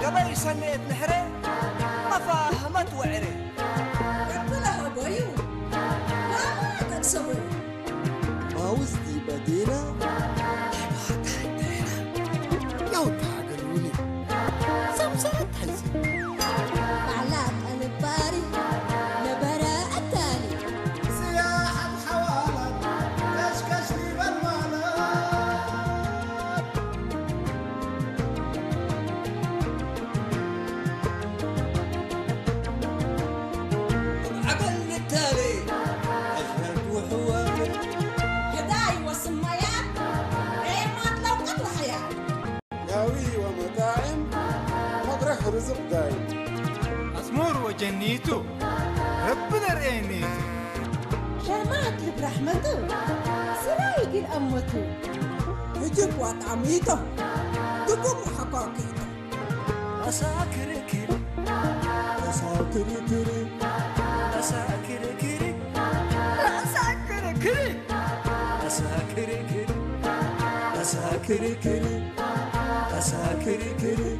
قبل سنة نحري ما فاهمت وعري قبلها بيو ما تكسبوا ما وزدي بدينا لو تعقلوني سمسات حزين معلات الباري لبراء التالي سياحة حوالات كشكش لي بالمالات عقل التالي أجمل وحوالي هداي وسميات عيمات لو قطر حياة ناوي ومطاعم مطرح رزق دايم أسمور وجنيتو ربنا رأيني شامات برحمته سرايق الأمته هجب وطعميته دقوم وحقاقيته أساكر كري أساكر كري أساكر كري أساكر كري أساكر كري أساكر كري أساكر كري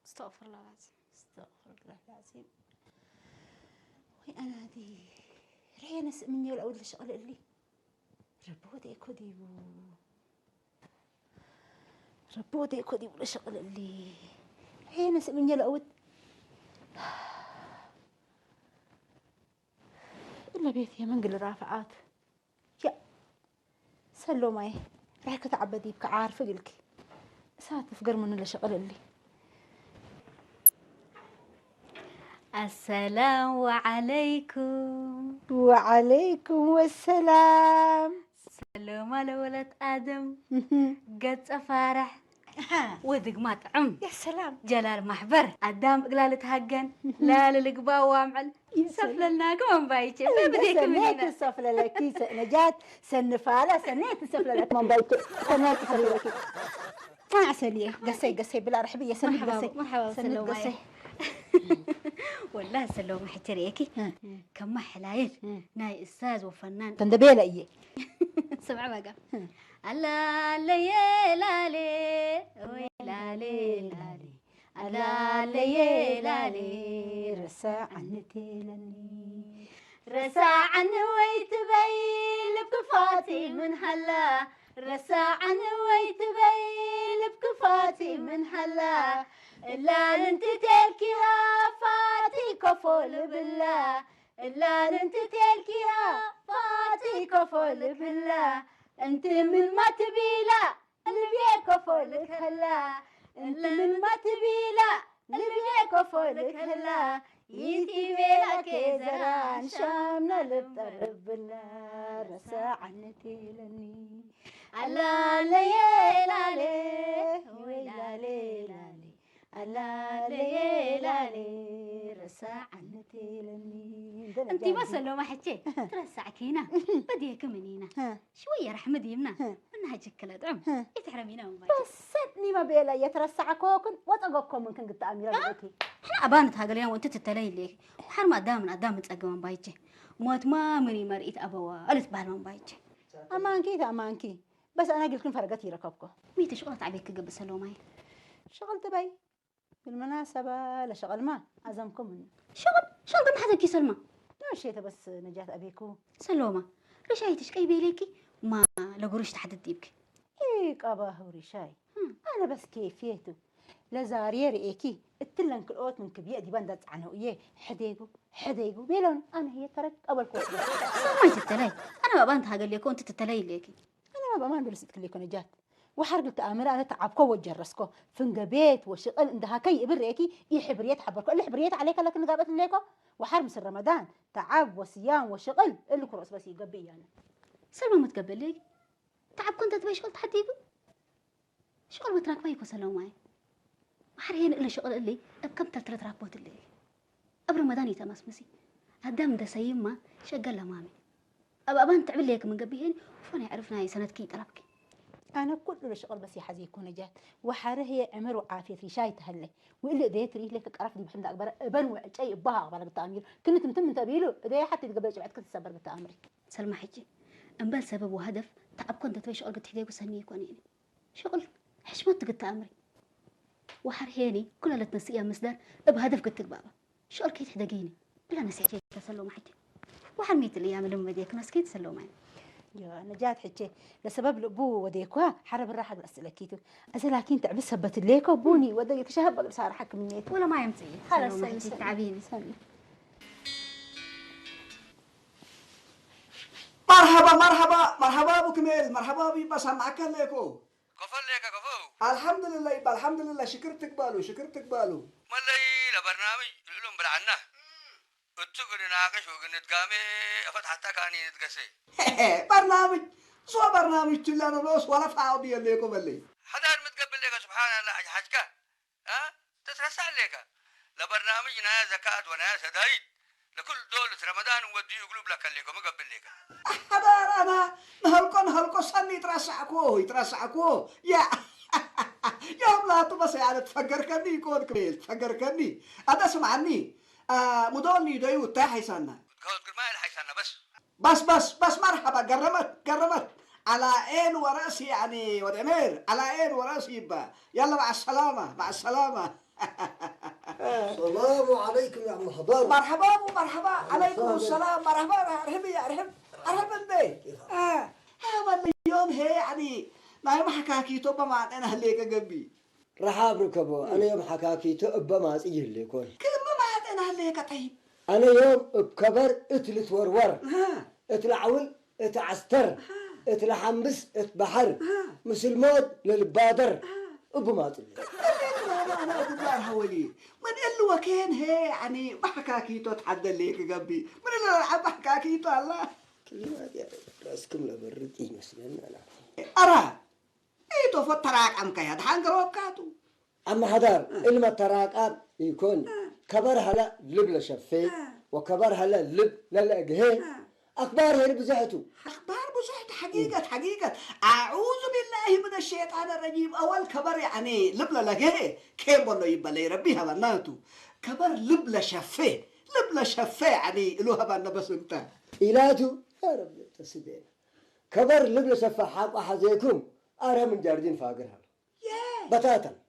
استغفر الله العظيم استغفر الله العظيم. وي أنا هذه رينا مني ولا أود الشغل اللي ربودي كديبو ربودي كديبو الشغل اللي رينا مني ولا أود إلا بيت يا منقل رافعات يا سلو ماي راح كتعبدي بك عارفة قلك ساتف قرمن الشغل اللي السلام عليكم. وعليكم السلام. سلام على ولد آدم قد فرح وذق ما طعم يا سلام جلال محبر قدام قلالة هجن لا للقبا وامعل سفل لنا كمان بايتي بديك منين سفل لكي نجات سنفالة سنيت سفل لك من بايتي سنيت سفل لكي ما عسلية قصي بلا رحبية سنت قصي مرحبا سنت قصي والله سلوم حتريكي كم حلايل ناي استاذ وفنان تندبيلا ايه سمع بقى لا لا لا لا لا لا لا لا رسا عنتي لني رسا عن ويتبين بكفاتي من هلا رسا عن ويتبين بكفاتي من هلا إلا انت تلكيها فاتي كفول بالله إلا انت تلكيها فاتي كفول بالله انت من ما تبيلا اللي بيك كفولك هلا انت من ما تبيلا اللي بيك كفولك هلا يتي بيلك زران شامنا للطرب بالله رسا عنتي لني ألا ليه لا ليه ويلا ليه لا ليه ألا ليه لا ليه رسا عنتي لني انتي بس لو ما حكيت ترى ساعكينا بديك منينا شوية رحمة يمنا منها جكلة دعم يتحرمينا ومبايك بس ستني ما بيلا يترسع كوكن وطقوكم من كنت أميرا بيكي احنا أبانت هاقل يوم وانت تتلين ليك وحرم أدام تساقوا من بايك موت ما مني مرئيت أبوا ألت بها من بايك أمانكي بس أنا قلت لكم فرقتي ركبكم ميت شغلت عليك قبل سلوماي شغلت بي بالمناسبة لشغل ما عزمكم شغل ما حدا كي سلمى مشيت بس نجاة أبيكو سلومة رشايتش كي بيليكي ما لقروش تحدد ديبك هيك أبا هوري شاي أنا بس كيفيته لزارير إيكي التلن كالأوت من كبيئة دي بندت عنه إيه حديقو بيلون أنا هي ترك أول كوس ما تتلاي أنا ما بنتها قال لي كنت تتلاي ليكي أنا ما بمان درست لي كون جات وحرق التآمر أنا تعبكو وجرسكو فنجا بيت وشغل عندها كي إبريكي حبريات حبركو اللي حبريات عليك لكن قابت ليكو وحرمس رمضان تعب وصيام وشغل اللي كروس بس يقبي يعني سلمى متقبل ليك تعب كنت تبي شغل تحديبه شغل متراك ما يكون سلو معي وحريين إلا شغل اللي بكم تلترت رابوت اللي قبل رمضان يتمسمسي هدام ده سيما شغل مامي أبان تعمل ليك من قبيهن وفاني عرفنا هاي سنة كي طلبك أنا كل شغل بس يحزي يكون جات وحاره هي عمر وعافية في شاي تهلي وإلا ديت ريه لك أعرف دي بحمد أكبر أبان وعجي بها أقبل بالتأمير كنت متم تبيله ده حتى تقبل جمعت كنت تسبر بالتأمير سلمى حجي أنبال سبب وهدف تعب كنت تبي شغل قد حديك وسنيك وانيني شغل حشمت قد تأمري وحرهيني كلها لتنسيها مصدر بهدف قد بابا شغل كي تحدقيني بلا نسيتي تسلو حجي وحرميت اللي يعملوا مديك ناس كي تسلو معي يا نجات حجي لسبب الأبو وديكوها حرب الراحة الأسئلة كيتو أزلاكين تعبس هبت الليكو بوني وديك شهب بصار حكم النيت ولا ما يمتي خلاص حجي تعبيني مرحبا ابو كميل مرحبا بي بس معك ليكو كفل ليك كفو الحمد لله شكرتك بالو ملي لبرنامج العلوم بالعنة اتقل ناقش وقنتقامي افت حتى كاني نتقسي برنامج تلانا لوس ولا فاو بي ليكو ملي حدار متقبل ليك سبحان الله حجك ها تترسع ليك لبرنامجنا زكاة وناس هدايد لكل دولة رمضان ودي يقلب لك الليكو مقبل ليك حدار انا هلكو سني يترسعكو يا يوم لا تبص يعني تفكركني كود كميل تفكركني هذا سمعني مدولني دايو تاحي سنة قلت ما الحيسنا بس مرحبا قرمت على عين وراسي يعني ودمير على عين وراسي يبا يلا مع السلامة السلام عليكم يا عم الحضار. مرحبا عليكم السلام مرحبا ارحب بي هذا اليوم هي يعني ما يوم حكاكيتو بما انا هليك قبي رحاب ركبو انا يوم حكاكيتو ابا ما صيح ليكون كل ما انا هليك طيب انا يوم بكبر اتلت ورور اتلعول اتعستر اتلحمس اتبحر مثل مود للبادر ابو ما طلع انا ادبار حولي من اللي وكان هي يعني ما حكاكيتو تحدى ليك قبي من اللي لعب حكاكيتو الله كلمات يا راسكم لبرد ايه مثلا انا ارى ايه تو فتراك ام كياد حنقرب كاتو اما حضار علم التراك يكون كبر هلا لب لشفي وكبر هلا لب للاجهه اخبار هي بزحته اخبار بزحت حقيقه اعوذ بالله من الشيطان الرجيم اول كبر يعني لب للاجهه كيف بنو يبلي ربيها بناتو كبر لب لشفي يعني له بنا بس انت إلاتو يا رب تسدين كبر لب لشفي حق احزيكم ارى من جاردين فاقرها بتاتا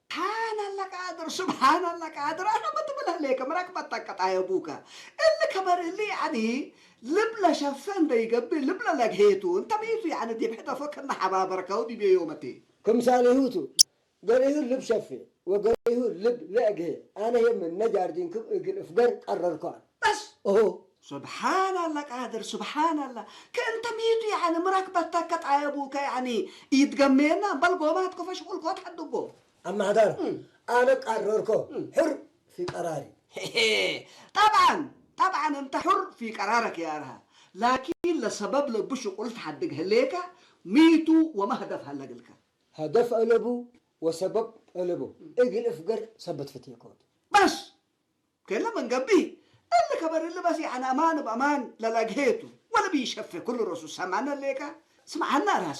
سبحان الله قادر انا بتبلها ليك مراك بتقطع يا ابوكا اللي كبر اللي يعني لبلا شفان بيقبل لبلا لقيتو انت ميتو يعني دي بحدا فكرنا حبابركه ودي بيومتي كم سالهوتو قريه لب شفي وقريه لب لقيه انا يم من نجاردينكم اقل افقر قرركم بس سبحان الله قادر سبحان الله كنت ميتو يعني مراك بتقطع يا ابوكا يعني يتجمعنا بالقومات كفش قول قوت حدقو اما هدار انا قرركم حر في قراري طبعا انت حر في قرارك يا ارها لكن لسبب لبش قلت حدق هليك ميتو وما هدف هلقلك هدف قلبو وسبب قلبو اجل افقر سبت فتيكون بس كلا من قبي اللي كبر اللي بس يعني امان بامان للاقيته ولا بيشفي كل الرسول سمعنا ليك سمعنا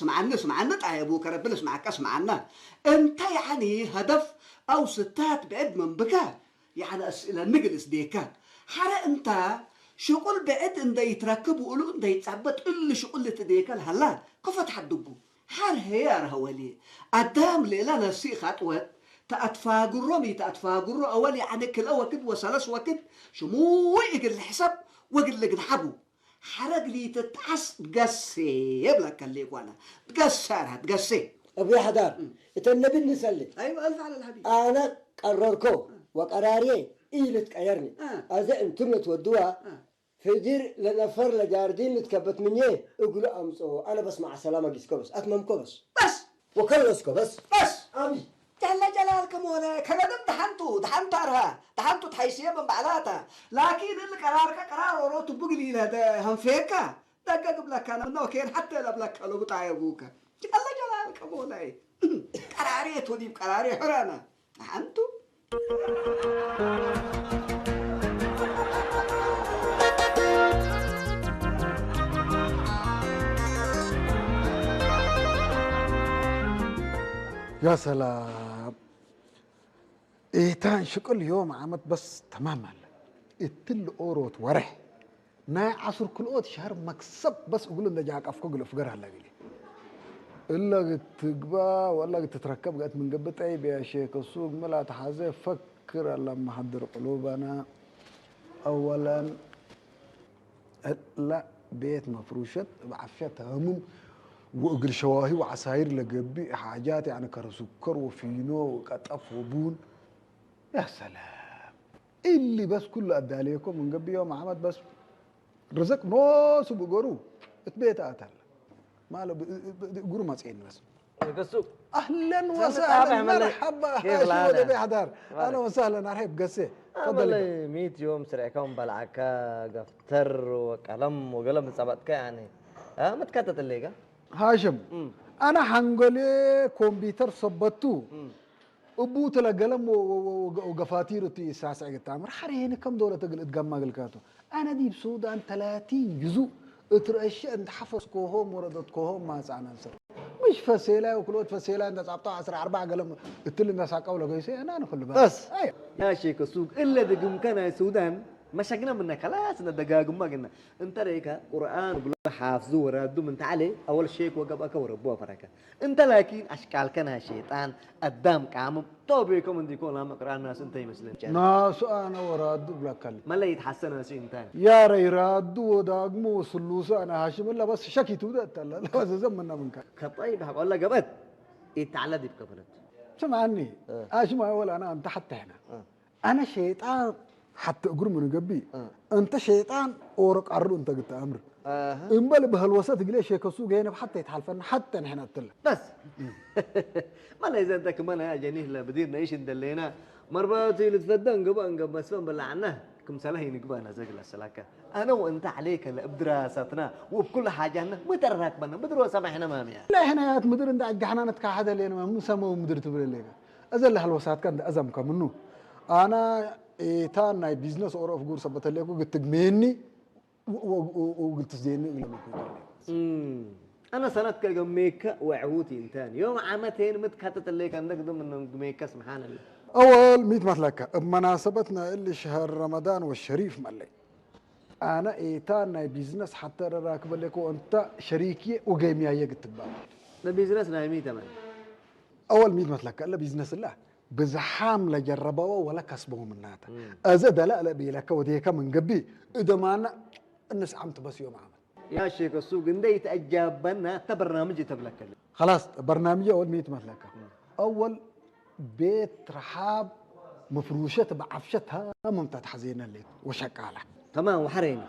يا ابوك ربنا اسمعك اسمعنا انت يعني هدف او ستات بعد من بكا يعني اسئله نجلس ديكا حرا انت شغل بعد ان يتركب ويقولوا ان يتثبت اللي شغل تديكا هلا قفت حدقو حال هي ولي قدام ليله نسي خطوه تأتفاقروا اول يعني كل وقت وسلس وقت شمو يقل الحساب وقل لك نحبو حرق لي تتعس تقسي يبلك اللي وانا تقسرها تقسي ابي حدار النبي نسلي ايوه الف على الحبيب انا قرركو وقراري إيلت كيرني أذا أنتم تودوها فجر لنفر لجاردين نتكبت مني أقول أمسو أنا بس مع السلامة جسكو بس أتممكو بس وكلسكو بس أبي جل جلالك مولاي كذا دحنتو أرها دحنتو تحيسيه بمبعلاتها لكن اللي قرار وروتو بقلي له هم فيكا دقق بلك أنا منو كين حتى لبلك لو بتاع أبوك جل جلالك مولاي قراري تودي قراري حرانا دحنتو يا سلام إيتان شكل يوم عمت بس تماما التل أوروت ورح ناي عصر كل أوت شهر مكسب بس أقول إن جاك أفكو قل أفقرها اللي إلا قد تقبا ولا قد تتركب قد من قبل عيب يا شيخ السوق ملا تحازي فكر لما حضر قلوبنا أولا لا بيت مفروشت بعفيتها هموم وأقل شواهي وعصاير لقبي حاجات يعني كرسكر وفينو وقطف وبون يا سلام اللي بس كله أدى عليكم من قبل يوم عمد بس رزق نوس وبقرو اتبيت أتل ما له قرو ما تسعين بس قصوك أهلا وسهلا مرحبا شو ذا حدار أهلا وسهلا أرحب قسي تفضل 100 يوم سرعكم بلعكا قفتر وقلم وقلم صبتك يعني ما تكتت الليقة هاشم أنا حنقولي كمبيوتر صبتو أبوت لقلم وقفاتير تي ساسع التامر حريين كم دولة تقل اتقام قلكاتو أنا دي بسودان 30 جزء اترأشي أنت حفظ كوهم وردت كوهم ما سعنا نصر مش فسيلة وكلوت فسيلة أنت صعبتها 4 قلم التل الناس عقاولة قيسي أنا نخل بس يا شيخ السوق إلا دقم كان السودان مشاكلنا منك خلاص ندقاق ما قلنا انت ريكا قرآن بلو حافظوا ورادوا من تعالي اول شيء وقب اكا وربوها فركا انت لكن اشكال كان شيطان قدام كامم توبيكم ان يكون لما قرآن الناس انت يمثلين ناس انا ورادوا بلا كلمة ما لا يتحسن ناسي انتان يا ري رادوا وداقموا وصلوسوا انا هاشم الا بس شكي تودت لا بس زمنا منك طيب هقول لك قبت يتعلى دي بكبرت سمعني هاشم اول انا انت حتى هنا انا شيطان حتى أقول من قبي أنت شيطان أورك عرّو أنت قلت أمر إنبال بهالوسط قلي شيء كسوق هنا حتى يتحالفن حتى نحن أتلا بس ما لا إذا أنت كمان يا جنيه لا بديرنا إيش ندلينا مرباتي لتفدن قبان بس فهم بلعناه كم سلاهي نقبانا زقل السلاكة أنا وأنت عليك بدراستنا وبكل حاجة مترك بنا بدروا سمحنا مامي لا هنا يا مدير أنت عجحنا نتكحد لينا ما مسمى مدير تبري لينا أزل هالوسط كان أزم كمنو أنا إيتان ناي بيزنس أوروف جور سبت اللي أقول تجمعني وقلت زيني ولا مكوي أنا سنة كجميكا وعوتي إنتان يوم عامتين متكتت اللي كان نقدم من جميكا سبحان الله أول 100 مثلك بمناسبتنا اللي شهر رمضان والشريف مالي أنا إيتان ناي بيزنس حتى راكب لك وأنت شريكي وجيمي هي قلت بقى ده بيزنس نايمي تمام أول 100 مثلك إلا بيزنس الله بزحام لجربوا ولا كسبوا من ناتا أزد لا بيلك وديك من قبي إذا ما أنا الناس عمت بس يوم عمل يا شيخ السوق إندي يتأجابنا تبرنامج تبلك خلاص برنامج أول 100 مثلك أول بيت رحاب مفروشة بعفشتها ممتاز حزينة اللي وشكالة تمام وحريني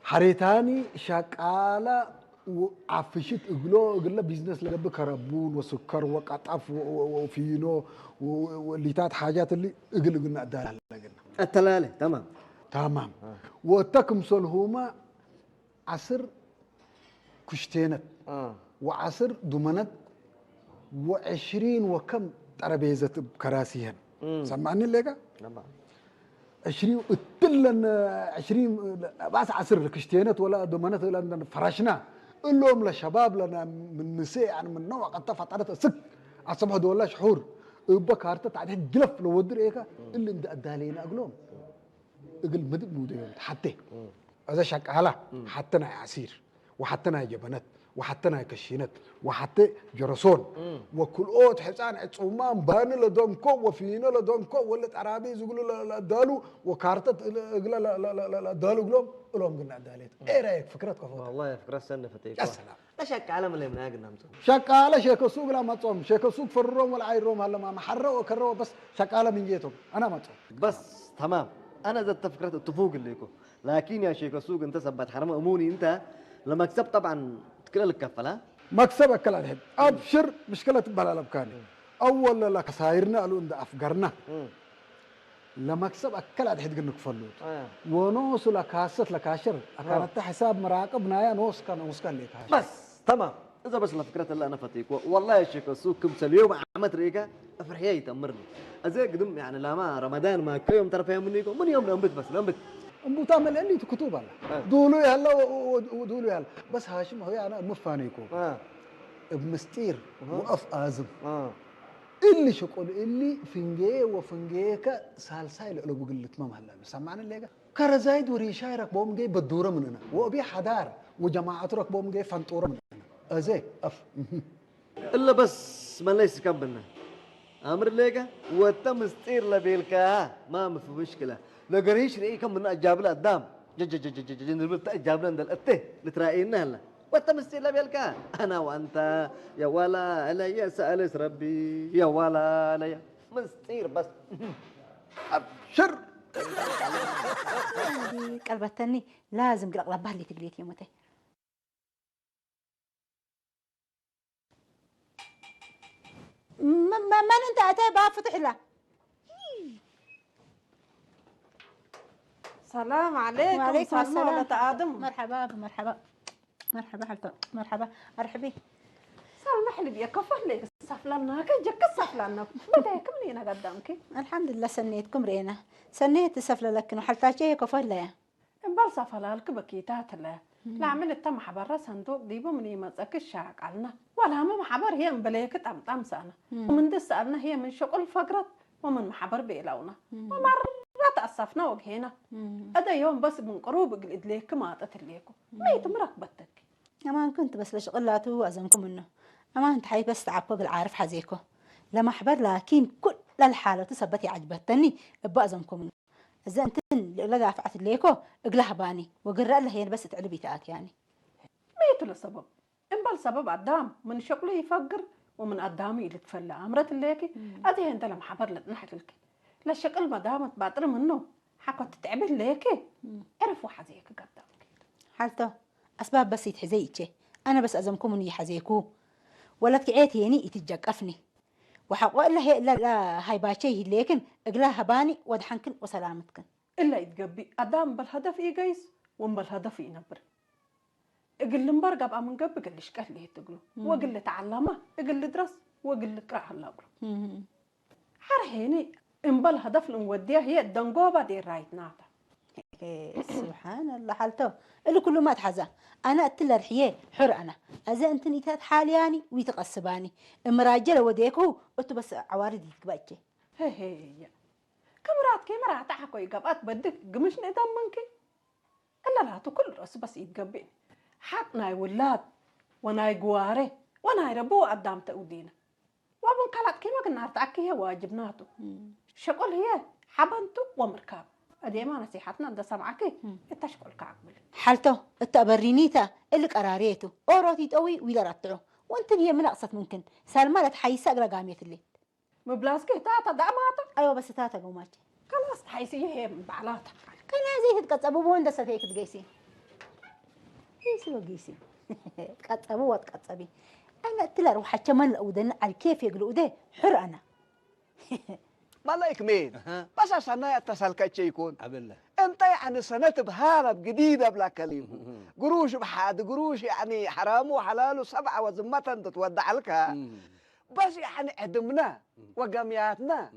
حريتاني شكالة وعفشت اقول له بيزنس لقى كربون وسكر وقطف وفينو والليتات حاجات اللي قلنا اداها لقينا التلاله تمام وتكمسل هما عصر كشتينت وعصر دمنت و20 وكم ترابيزه كراسيهن سمعني لك 20 التلن 20 بس عصر كشتينت ولا دمنت ولا فرشنا اللهم للشباب لنا من نساء يعني من نوع قد فطرت سك عصبها دولا شحور بكارت تعدي جلف لو ودر ايكا اللي انت ادالينا اقولهم اقل مدب موديل حتى هذا شك على حتى انا عسير وحتى انا جبنات وحتى نايكشينت وحتى جرسون وكل اوت حسان عصومان بان لدونكو وفينا لدونكو ولا عربي يقولوا لا دالو وكارتت لا لا لا لا دالو لهم قلنا داليت ايه رايك فكرتك والله فكرة سنة فتيك يا سلام لا شك عالم اللي من اجل نمتو شكاله شيك السوق لا ما تصوم شيك السوق في الروم ولا عين روم هلا ما محروا وكروا بس شكاله من جيتهم انا ما تصوم بس تمام انا ذات فكرة التفوق اللي يكون لكن يا شيخ السوق انت سبت حرام اموني انت لما كسبت طبعا كل الكفله مكسبك كلا الحين ابشر مشكله بلا لبكاني اول لك سايرنا قالوا ان افقرنا لما كسب اكل الحين قلنا كفلوت ونوص لك هاسط لك عشر كانت حساب مراقبنا يا نوص كان لك بس تمام اذا بس الفكرة اللي انا فتيك والله يا شيخ السوق كمس اليوم عملت ريقه افرحيه تمرني ازاي قدم يعني لما رمضان ما كل يوم ترى فيهم منيكم من يوم لمبت بس لمبت أمو تعمل اللي تكتب هلا دولو يلا ودولو يلا بس هاشم هو أنا مفانيكو بمستير وقف آزم اللي شقول اللي فنجي وفنجيكا سالسايل لو بقول تمام هلا سمعنا اللي كرزايد وريشاي ركبهم جاي بدورة مننا وأبي حدار وجماعة ركبهم جاي فانطورة مننا أزاي أف إلا بس ما ليس كملنا أمر ليك وتم مستير لبيلكا ما في مشكلة لو قريش رأي كم من أجاب له قدام جنربت أجاب له عند الأته لتراينا هلا وتم مستير لبيلكا أنا وأنت يا ولا علي سألس ربي يا ولا علي مستير بس أبشر قلبتني لازم قلب بالي تقليت يومتي ما انت اتى باب فتح له السلام عليكم وعليكم السلام آدم مرحبا مرحبا مرحبا حلطة مرحبا ارحبي سلمح لي بيا كفر لي سفلنا كجك سفلنا متى كم لينا قدامك الحمد لله سنيتكم رينا سنيت سفلة لكن وحلتاجي كفر لا بل سفلالك بكيتات لا لا عملت تم حبر صندوق ديبو مني مزك الشاق علنا ولا ما محبر هي مبليك طم سنة ومن دس سألنا هي من شغل فقرت ومن محبر بيلونا ومرات أصفنا وجهنا هذا يوم بس من قروب قلت ليك ما أتت ليكم ما يتمرك بتك أمان كنت بس لشغلاتو وأزمكم منه أمان تحي بس تعبكو بالعارف حزيكو لما حبر لكن كل الحالة تثبتي عجبتني بأزمكم منه إذا أنت اللي دافعت ليكو اقلها باني وقرأ له هي بس تعلبي تاك يعني ما يتل سبب إن بل سبب قدام من شغله يفقر ومن قدامي اللي تفلى أمرت ليكي أدي أنت لما حبر لتنحت لك لا شكل ما دامت باطر منه حكوا تتعبي ليكي عرفوا حزيك قدامك حالته أسباب بس يتحزيكي أنا بس أزمكم مني حزيكو ولا تكعيت يعني يتجقفني وحقوا إلا هي لا هاي باشي لكن اقلاها باني ودحنكن وسلامتكن إلا يتقبي قدام بالهدف يقيس وم بالهدف ينبر اقل مبرقب أمن قبي قل شكال ليه تقلو وقل تعلمه اقل درس وقل قرأ هلا قلو حرهيني إن بالهدف نوديها هي الدنقوبة دي رايت ناتا سبحان الله حالته اللي كله ما تحزى أنا أتلا الحياة حر أنا أذا أنت نيتات حالياني ويتقصباني مراجلة وديكو أنتو بس عواردي تكباتي هي كمرات حكوا يقبات بدك قمش نقدام منك إلا لا كل رأس بس يتقبين حقنا ولاد وناي قواري وناي ربو قدام تأودينا وابن كالات كيما قلنا ارتعكي هي واجبناتو شقول هي حبنتو ومركاب أدي ما نصيحتنا ده سمعكي التشكل كعقبل حالته التبرينيتا اللي قراريته أوروتي تقوي ولا رتعو وانت هي من أقصت ممكن سالمالة حيسا أقرأ قامية الليل مبلاسكي تاتا دعماتا أيوة بس تاتا قوماتي خلاص حيسي هي بعلاتا كان زي تقصبوا بوندسة هيك تقيسي يسوى قيسي تقصبوا وتقصبي أنا قلت لها روح كمان أودن على كيف يقولوا ده حر أنا مالك مين بس سنة تسالك يكون عبالله انت يعني سنة بهارب جديدة بلا كلمة قروش بحاد قروش يعني حرام وحلال وسبعة وزمة تتودع لك بس يعني عدمنا وقمياتنا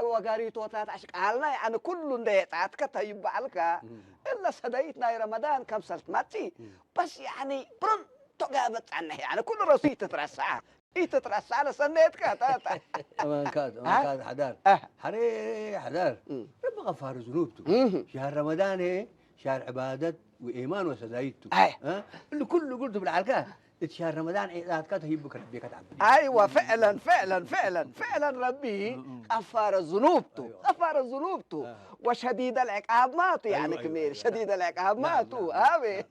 وقاريتوتات عشقالنا يعني كل ديتاتك تيبع لك إلا سديتنا رمضان كم سلت ماتي بس يعني برن تقابت عنه يعني كل رصيد تترسع تترسع على سنتك تاتا أمان كاد حدار حري حدار رب غفار ذنوبته شهر رمضان شهر عبادة وايمان وسدايته أي. اللي كله قلت بالعلكه شهر رمضان عيدات كات هي بكره بيك تعب ايوه فعلا فعلا فعلا فعلا ربي غفار ذنوبته غفار ذنوبته وشديد العقاب ماتوا يعني أيوة، كمير أيوة. شديد العقاب نعم، ماتوا نعم. هاوي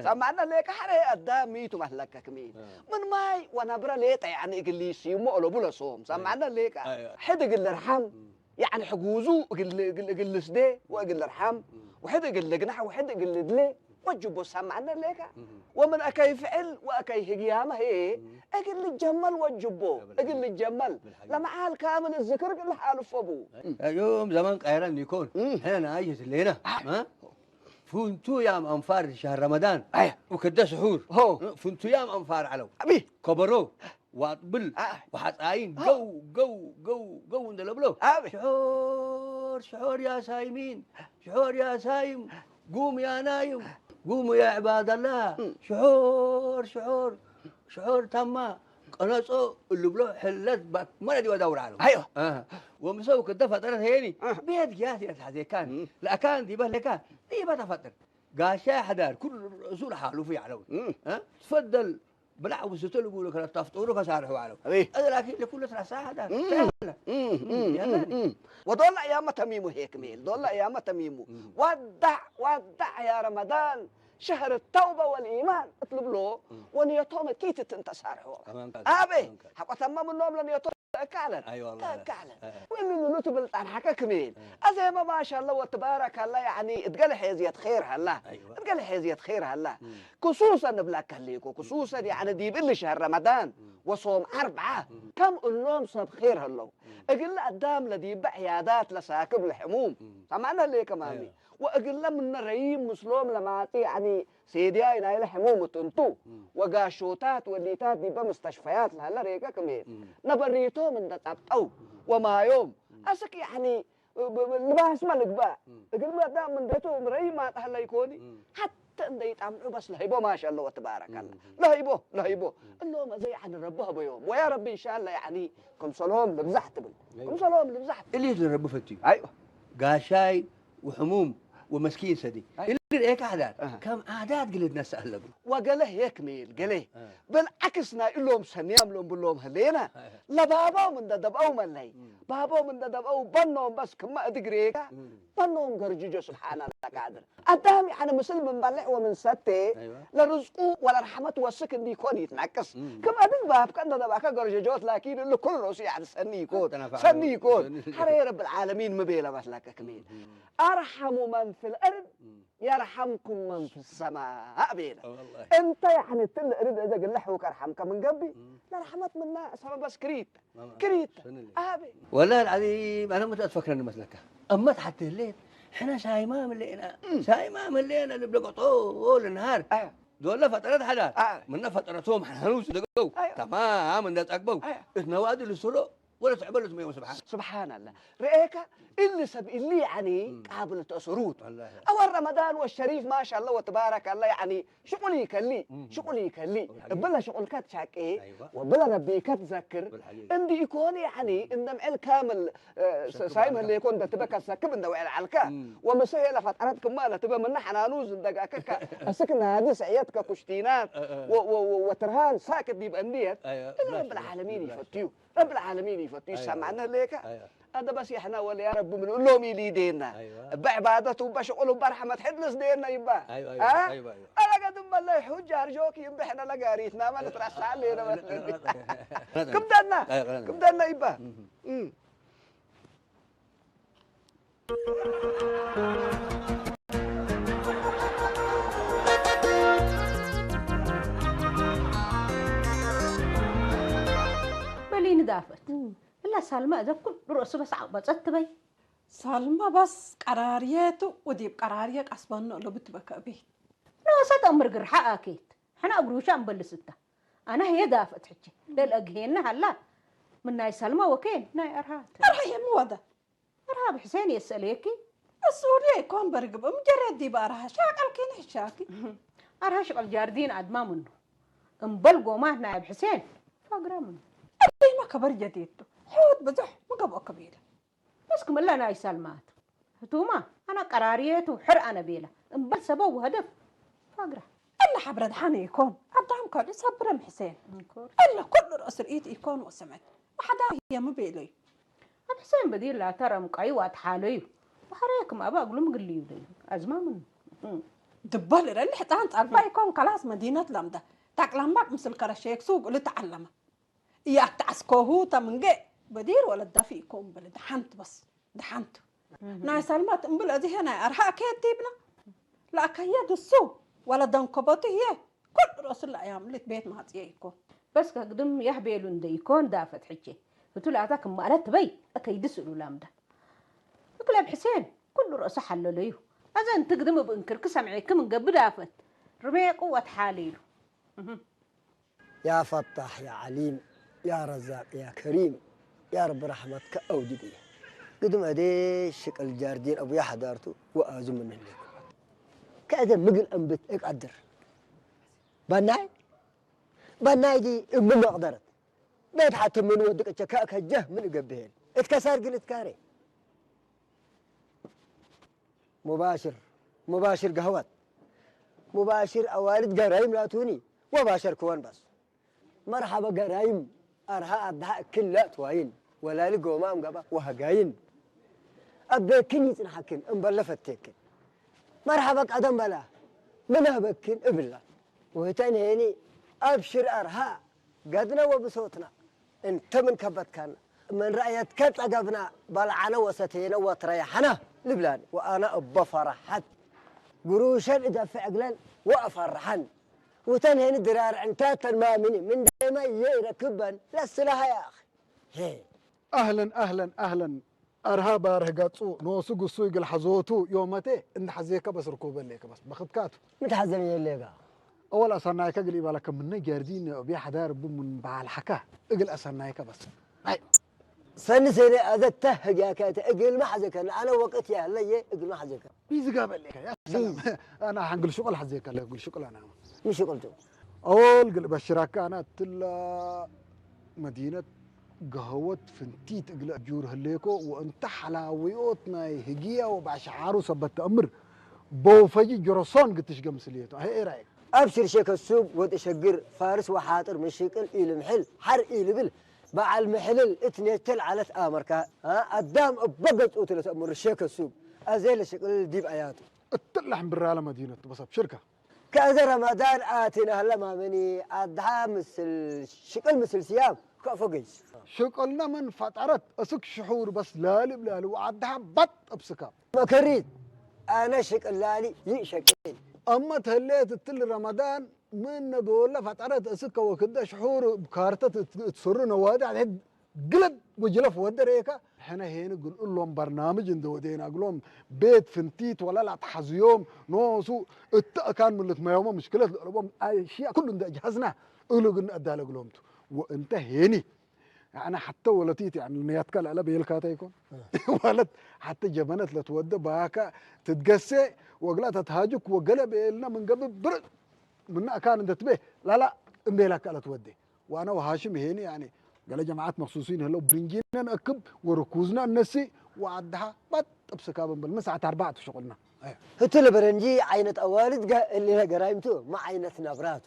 سمعنا ليك حري قدام ميتو مهلك كمير من ماي وانا برا ليت يعني اللي يسيمو لو بلا صوم سمعنا ليك أيوة. حد يقول ارحم يعني حجوزو يقول سدي ويقول ارحم وحد يقول جناح وحد يقول دلي وجبوا سمعنا ليك ومن أكاي فعل وأكاي هجيامة هي أقل الجمل وجبوا أقل الجمل لما حال كامل الذكر قل حال فبو يوم زمان قيران يكون هنا عايشة الليلة ها فنتو يام أنفار شهر رمضان وكدا سحور فنتو يام أنفار علو أبي كبرو واطبل وحطاين جو ندلبلو شعور شعور يا سايمين شعور يا سايم قوم يا نايم قوموا يا عباد الله شعور تما قناصو اللي بلو حلت بك ما ندي ودور عليه ايوه ومسوي كده فترة هيني بيد جاتي هذا كان لا كان دي بل كان دي بتفتر قاشا حدار كل رسول حاله في علوي تفضل بلع وستول يقولوا كده تفطروا كسارحوا علوي لكن لكل ساعة حدار ودول ايام تميمو هيك ميل دول ايام تميمو ودع يا رمضان شهر التوبة والإيمان اطلب له ونيتهم كيف تنتصارحوا أبي حقا تمام النوم لنيتهم كعلا أي والله كعلا واللي نتبل عن حكا كميل أزي ما شاء الله وتبارك الله يعني تقال حيزية خير هلا تقال حيزية خير هلا خصوصا بلاك هليكو خصوصا يعني دي بل شهر رمضان وصوم 4 كم النوم صاب خير هلا أقل قدام لدي بعيادات لساكب الحموم سمعنا ليه كمان وأقل من رئيم مسلم لما يعني سيديا إن هاي حموم تنتو وقاشوتات والليتات دي بمستشفيات لهلا ريكا كمين نبريتو من دتابتو وما يوم أسك يعني لباس ملك بقى أقل ما دام من دتو مريم ما هلا يكوني حتى إن يتعملوا بس لهيبو ما شاء الله وتبارك الله لهيبو اللهم زي عن ربها بيوم ويا رب إن شاء الله يعني كم سلام لبزحت كم سلام لبزحت اللي اللي ربه فتي أيوه قاشاي وحموم ومسكين سدي اللي هيك أعداد كم أعداد قلت ناس أهلبوا وقاله هيك ميل قاله بالعكس نايلهم سنيام لهم بلهم هلينا لا بابا من دبأو ملي بابا من دبأو بنهم بس كما أدقريك بنهم قرجيجو سبحان الله قادر أدامي أنا مسلم من بلع ومن ستة لرزقه ولا رحمة والسكن دي يكون يتنعكس كما أدق باب كان دبأك قرجيجوت لكن اللي كل روسي يعني سني يكون حري رب العالمين مبيلة بس لك كميل أرحم من في الأرض يرحمكم من في السماء بينا انت يعني تريد اذا قال لحوك ارحمك من قبي لا رحمت من الناس بس كريت ابي والله العظيم انا متفكر انه مثلك اما حتى الليل احنا سايمه ملينا اللي بلقوا طول النهار دول فترات حدا من فترتهم حنوس دقوا تمام من تقبوا نوادي للسلو ولا تعبلوا 170 سبحان الله رأيك اللي يعني قابل تأسرود أول رمضان والشريف ما شاء الله وتبارك الله يعني شغلي كلي بلا شغل كات شاكي وبلا ربي كات ذكر عندي يكون يعني إن معل كامل سايم اللي يكون ده تبقى سكب إنه على الكا ومسهلة فتراتكم ما لا تبقى من نحن نوز دقاك سكنا هذه سعيتك كشتينات وترهان ساكت دي بأندية رب العالمين يفتيو رب العالمين يفتيو سمعنا ليك هذا بس احنا ولا يا رب بنقول لهم يليدينا بعبادته بشغلهم برحمة حدلس دينا يبا ايوه انا قد بالله يحج ارجوك يبا احنا لقاريتنا ما نترسى علينا كم دنا يبا بلي ندافت لا سالمة إذا كل رؤسه بس عبصت بي سالمة بس قراريته وديب قراريك أصبحنا لو بتبكى بيه نوسات أمر قرحة أكيد حنا أقروش أنبلستها أنا هي دافت حكي للأجهين هلا من ناي سالمة وكين ناي أرهاب موضة أرهاب حسين يسأليكي السورية يكون برقب مجرد دي بارها شاكل كين حشاكي أرها شغل جاردين عدما منه انبلقوا ما نايب حسين فاقرا منه ما كبر جديدته حوت بزح مقبقى قبيلة بس كم الله ناي سالمات هتوما أنا قراريت وحر أنا بيلا انبل سبب وهدف فاقرة إلا حبرد حاني يكون أدام كان يصبر حسين إلا كل رأس الإيد يكون وسمعت وحدا هي ما بيلي حسين بدير لا ترى مقايوات حاليو وحريك ما بقول مقليو دي أزمان دبالر اللي حتان طالبا يكون خلاص مدينة لمدة تاك لمبك مثل كرشيك سوق اللي تعلمه يا تعسكوه تمنجي بدير ولا الدافي يكون بلد حنت بس دحنت ناي سلمات امبل ادي هنا ارها كيتيبنا لا كيد السوق ولا دنكبوتي هي كل رسول الايام اللي بيت ما يكون بس كقدم يحبيلون دي يكون دافت حجي فتقول أعطاك مالت بي أكيد سؤلوا لامده يقول أبو حسين كل رأس حلليه أذن تقدم بإنكر كسمعيك من قبل دافت رمي قوة حاليله يا فتاح يا عليم يا رزاق يا كريم يا رب رحمتك أوجدي قدم أدي شكل جاردين أبو يا حضارته وأزم من اللي كأذا مقل أنبت أقدر بناي دي ابن مقدرت بيت حتى من ودك شكاك هجه من قبهين اتكسر قلت كاري مباشر قهوات مباشر أوالد قرايم لا توني وباشر كوان بس مرحبا قرايم أرها أدها كلها توين ولا لقوا ما أمقبا وهقاين أبدا كنيت نحكين أمبلفت تيكين مرحبا قدم بلا منها بكين إبلا وهتاني هيني أبشر أرها قدنا وبصوتنا انت من كبت كان من رأيت كت أقبنا بلعنا وستينا وتريحنا لبلان وأنا أبا فرحت قروشا إذا في عقلان وأفرحن وتنهي الدرار عنتاتا ما من دائما يركبن لسلها يا أخي هي أهلا أرهاب أرهقاتو نوسو قصو يقل حزوتو يومتي إن حزيك بس ركوبا ليك بس بخدكاتو متحزن يليقا أول أصنعيك قلي بالك من جاردين بيا حدار من بعالحكا اقل أصنعيك بس سنة أذته يا كات اقل ما حزك أنا وقت يا هلي اقل ما حزك بيزي قابل لك يا سلام أنا حنقول شغل حزيك لا أقول شغل أنا مش شغلته أول قل بالشراكة أنا تلا مدينة قهوة فنتيت اقل أجور هليكو وانت حلاويوتنا هجية وبعشعارو سبت أمر بوفجي جرسون قلتش قمسليته هي إيه رأيك؟ أبشر شيك السوق وتشقر فارس وحاطر من شكل إلى محل حر إلى بل باع المحلل اتنيتل على أمريكا ها قدام بقت أوتلت أمر الشيك السوق أزيل شكل ديب آياته التلحم بالرالة مدينة بس بشركة كذا رمضان آتينا هلا ما مني أدها مثل شكل مثل سيام كفوقيس شكلنا من فترة أسك شحور بس لالي وعدها بط أبسكاب ما كريت أنا شكل لالي يشكل أما تهليت التل رمضان من دولة فترة أسك وكده شحور بكارتة تصر نوادي على قلب وجلف ودريكا احنا هنا نقول لهم برنامج ودينا اقول لهم بيت فنتيت ولا لا تحزيوم نوسو كان من ما يوم مشكله لهم اشياء كلهم جهزنا قولوا قلنا ادى لهم وانت هني يعني حتى ولتيت يعني نياتك لا بيلكاتا يكون ولد حتى جبنت لتودى باكا تتقسي وقلت تهاجك وقلب لنا من قبل برد من كان انت تبيه لا امبيلك لا تودي وانا وهاشم هني يعني قال جماعات مخصوصين هلو بنجينا نأكب وركوزنا النسي وعدها بط بسكابن بالمسعة 4 شغلنا هتل برنجي عينة أوالد اللي هي قرايمته ما عينة نبرات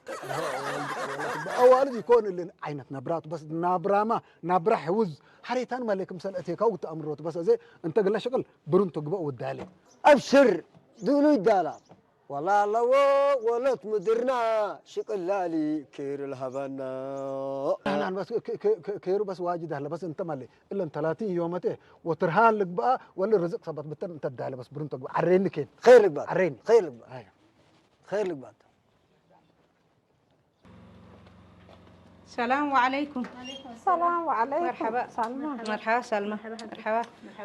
أوالد يكون اللي عينة نبرات بس نبرة نبرة حوز حريتان مالك مسألتك أو تأمرت بس زي أنت قال له شغل برون تقبأ والدالي أبشر دولو الدالات والله الله ولا تمدرنا شكل لالي كير الهبنا أنا بس كيرو بس واجد هلا بس أنت مالي إلا 30 يومته وترهان لك بقى ولا الرزق صبت بتن أنت الدالي بس برون تقبأ عريني كين خير لك بعد عريني خير لك بعد خير لك بعد السلام عليكم. السلام عليكم. مرحبا سلمى. مرحبا سلمى. مرحبا.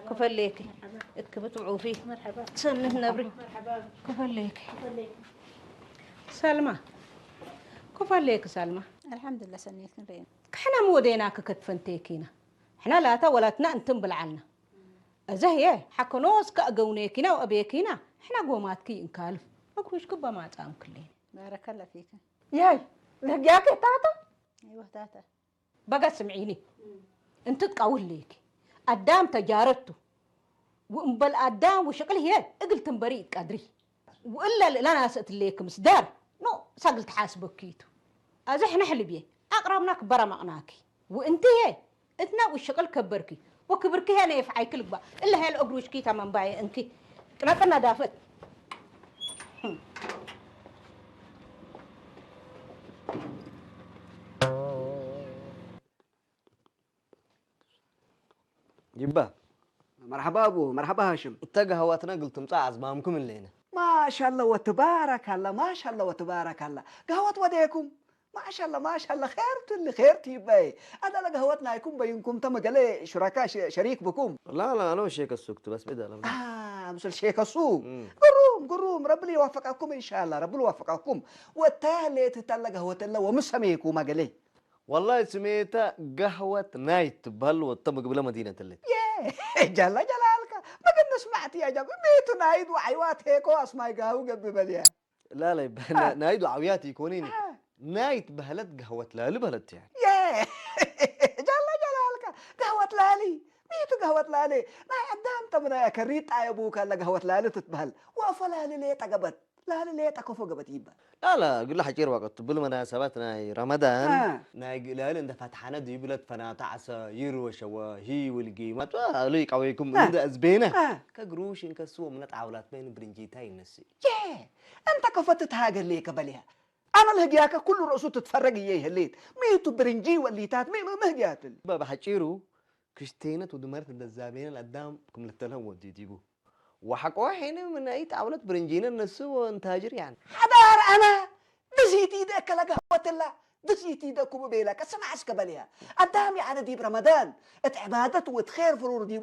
كفل ليكي. اتكبت وعوفي. مرحبا. سنه نبري. مرحبا. كفل ليكي. سلمى. كفل ليك سلمى. الحمد لله سنيت رين. احنا موديناك كتفنتيكينا. احنا لا تولتنا انتم بالعنا. ازهيه حكنوس كاقونيكينا وابيكينا. احنا قوماتكي انكالف. اكوش كبا ما تام كلين. بارك الله فيك. ياي لقياك تاتا ايوه تاتا بقى سمعيني انت تقول ليكي قدام تجارته وانبل قدام وشكل هي اقل تنبري قدري وإلا لا أنا سأت ليك مسدار نو سقلت حاسبك كيتو أزحنا حلبيه أقربناك برا مقناكي وأنت هي إثنا والشغل كبركي وكبركي هنا يفعي كل بقى إلا هي الأقروش كيتا من باي أنكي كنا دافت جبا مرحبا ابو مرحبا هاشم. اتقى هواتنا قلت مصعز مامكم اللينا. ما شاء الله وتبارك الله ما شاء الله وتبارك الله. قهوة وديكم ما شاء الله ما شاء الله خيرت اللي خيرتي باي. انا لا قهوتنا يكون بينكم تم قال شركاء شريك بكم. لا انا شيك السوق بس بدل. مثل شيك السوق. قروم ربي يوفقكم ان شاء الله ربي يوفقكم. والتالي تتلقى قهوة الله ومسميكم ما قال والله سميتها قهوة نايت بل والتم قبل مدينة الليل. جل جلالك ما قد سمعت يا جماعة ميتو نايد وعيوات هيكو اسماء قهوة قبل بديها. لا نايد وعويات يكونين نايت بهلت قهوة لالي بهلت يعني. جل جلالك قهوة لالي ميتو قهوة لالي ما قدام تمنا كريت يا ابوك الا قهوة لالي تتبهل وفلالي ليه تقبت لا ليه تكفو قبت يبا. لا قل حكير وقت بالمناسبات ناي رمضان ناي قلال عند فتحنا دي بلد فنا تعسى يروش وهي والقيمات عليك عليكم عند أزبينة كقروش كسوة من تعاولات بين برنجيتاي نسي. أنت كفتت هاجر ليك بليها. أنا الهجياك كل رأسه تتفرج إياه الليت ميتو برنجي والليتات ما هجيات. بابا حكيرو كشتينة ودمرت الزابين القدام كم للتلهم وديتيبو. وحكوا حين من أي تعاولات برنجينا النسو انتاجر يعني. حدار أنا دزيتي ده كلا قهوة الله دزيتي ده كوب بيلك اسمع اسكبليها قدام يعني دي برمضان اتعبادت وتخير فرور دي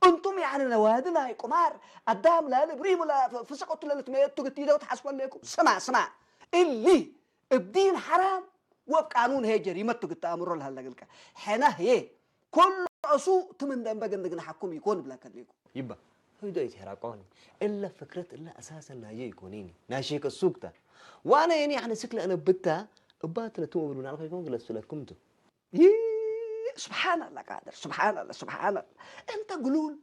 انتم يعني نوادنا يا قمار قدام لا البريم ولا فسقت ولا تميت تقتي ده وتحسبوا لكم اسمع اللي بدين حرام وبقانون هي جريمه تقت امر لها لك حنا هي كل اسو تمن دم بقى نحكم يكون بلا كليكم يبا هيدا يتحرقوني إلا فكرة إلا أساسا لا يكونيني ناشيك السوق ده وأنا يعني سكلة أنا بتها بات لتوم من علاقة يكون جلست لكم تو سبحان الله قادر سبحان الله أنت قلول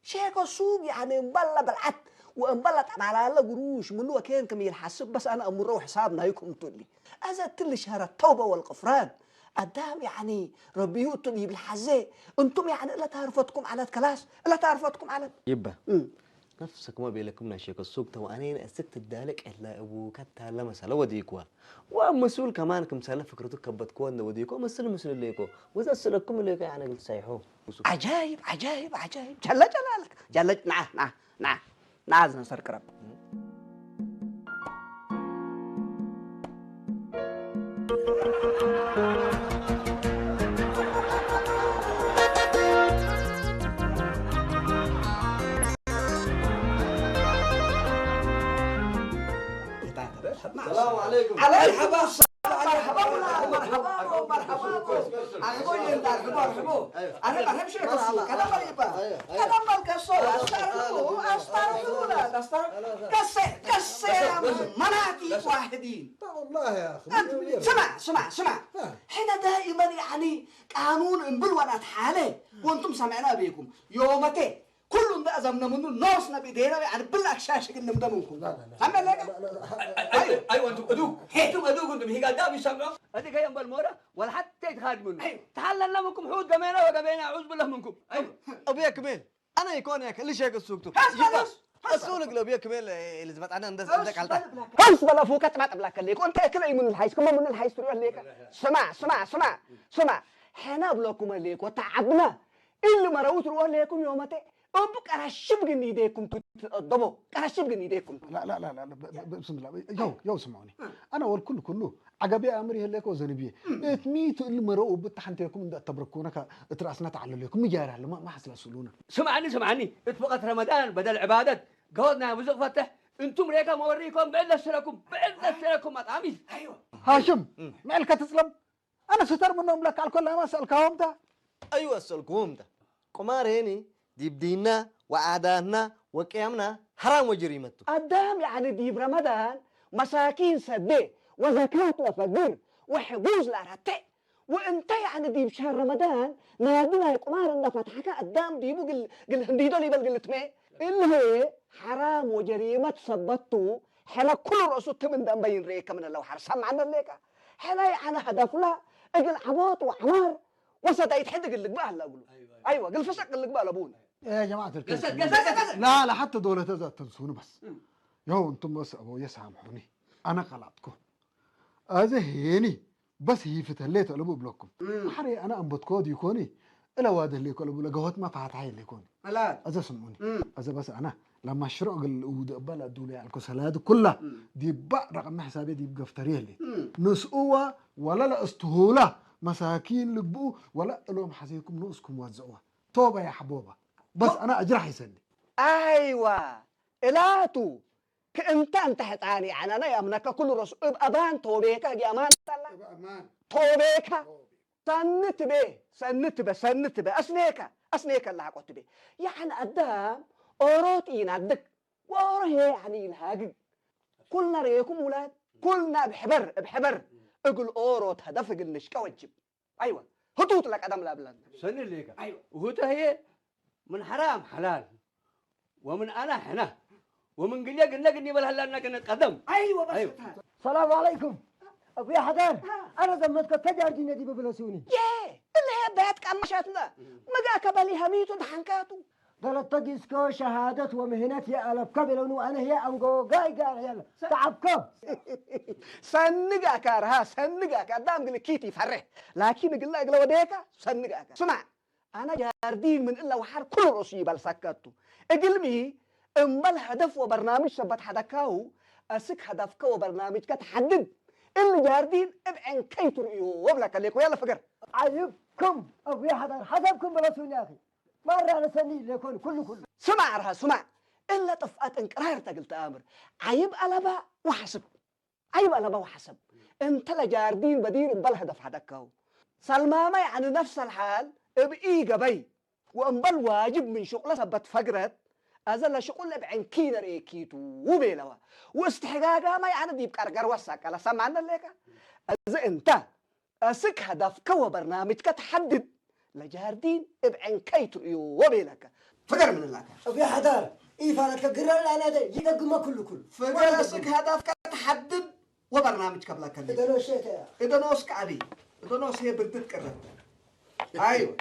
شيك السوق يعني مبلى بالعد ومبلى على الله قروش منو كان كم يحسب بس أنا أمر حسابنا يكم تولي أزدت لي شهر التوبة والغفران قدام يعني ربي يؤتني بالحزاء انتم يعني لا تعرفتكم على كلاس لا تعرفتكم على يبا نفسك ما بيلكم ناشيك السوق تو انا اسكت الدالك الا ابوك حتى مساله وديكوا ومسؤول كمان كم ساله فكرتك كبت كون وديكوا مسل ليكو واذا سلكم ليكو يعني قلت صيحوا عجايب جل جلالك نعم نعم سركرب السلام عليكم. مرحبا أنا بحب شيء السوق أنا مريبا أنا مالك السوق أستغفر كسر مناطق واحدين والله يا أخي سمع حين دائما يعني قانون بلونات حاله وانتم سمعنا بيكم يومتين كل ده أزمنا منه ناصنا بدينا يعني بالأكشاش كنا مدموكم سمع لك ايوه انتم ادوك انتم هي قدام يسمعوا هذيك هي بالموره ولا حتى يتخادمون تحللنا منكم حوت قمينا وقبينا اعوذ بالله منكم ايوه ابيك كمين انا يكون ياك اللي شيك السوق تو السوق لو ابيك كمين اللي زبط انا عندك على بس بلا فوكت ما تبلاك ليك وانت اكل من الحيس كما من الحيس تروح ليك سمع حنا بلاكم ليك وتعبنا اللي مروت روح ليكم يومتين أبوك أنا شبق نيديكم تضبوا أنا شبق نيديكم لا بسم الله يو سمعوني أنا والكل كله عجبي أمري هلك وزنبيه ميت اللي مروا بتحنتكم ده تبركونك ترأسنا تعلل لكم مجارة ما حصل سلونا سمعني اتفقت رمضان بدل عبادة قودنا وزق فتح انتم ريكا موريكم بعد سنكم مطعمي ايوه هاشم مالك تسلم انا ستر منهم لك على كل ما اسالكم ده ايوه اسالكم ده قمار هني دي بدينا وعاداتنا وقيامنا حرام وجريمته قدام يعني دي برمضان مساكين سدي وزكاة وفقر وحجوز لارتي وانت يعني دي بشهر رمضان نادينا قمار ان فتحك قدام دي بقل هنديدو لي بل قلت مي اللي هي حرام وجريمة ثبتوا حنا كل رأسه تمن دم بين ريكا من لو حر سمعنا ليكا حنا أنا هدف لا اجل عباط وعمار وسط يتحدق اللي قبال أقوله أيوة قل فسق اللي قبال أبونا يا جماعة الكل قصد لا حتى دولة تزا تنسوني بس يو انتم بس ابو يسامحوني انا غلطكم هذا هيني بس هي فتليت قلبوا بلوكم حري انا انبت كود يكوني الا واد اللي قلبوا لقوت ما فات عين يكوني لا هذا سمعوني هذا بس انا لما شرق البلد دول على الكسلات كلها دي بقى رقم حسابي دي بقفتريه لي نسقوا ولا لا استهوله مساكين لبوا ولا لهم حسيكم نوسكم وزعوها توبه يا حبوبه بس انا اجرح يسني أيوة إلاتو كأنت حتاني يعني أنا يمنك كل رسول أبان توبيك يا أمان توبيك سنت به أسنيك اللي حقوت به يعني أدام أوروت ينادك وأوره يعني الهاج كلنا ريكم ولاد كلنا بحبر أقول أوروت هدفك النشكا وجب أيوة هتوت لك أدم لابلان سن الليكا أيوة وهو هي من حرام حلال ومن أنا حنا ومن قليا قلنا قلني بالهلا أنك نتقدم أيوة بس السلام عليكم ابو حدار انا زمتك تجار دي ندي ببلسوني ياه اللي هي بيتك أمشاتنا مجاك بالي هميتو دحنكاتو قالت تجسكو شهادة ومهنة يا ألف قبل وأنا هي أنجو قاي يلا تعبكم سنجاك أرها سنجاك دام قل كيتي فرح لكن قل لك لو ديكا سنجاك اسمع أنا جاردين من إلا وحر كل رصي بالسكتو اقلمي أمبل هدف وبرنامج سبت حدكاو أسك هدفك وبرنامج كتحدد اللي جاردين ابعن كيتر إيو وبلك عليكم يلا فقر عيبكم أبو حدار حسبكم بلسوني يا أخي مرة أنا سني لكم كله سمع أرها سمع إلا طفقات انقرار قلت آمر عيب ألبا وحسب عيب ألبا وحسب انت لجاردين بدير بل هدف حدكاو سلمامة يعني نفس الحال بإيقا بي وانبل واجب من شغلة سبت فقرت أزل شغل بعين كينر إيكيتو وبيلوا واستحقاقها ما يعني ديب كارقر وساك على سمعنا لك أز انت أسك هدفك وبرنامجك تحدد لجاردين بعين كيتو إيو وبيلك فقر من الله أبو حدار إيفانك قرر أنا ده جيدا قما كل فقر أسك هدفك تحدد وبرنامجك بلا كلمة إذا نو شيء إذا نوسك عبي إذا نوس هي بردت كررت أيوة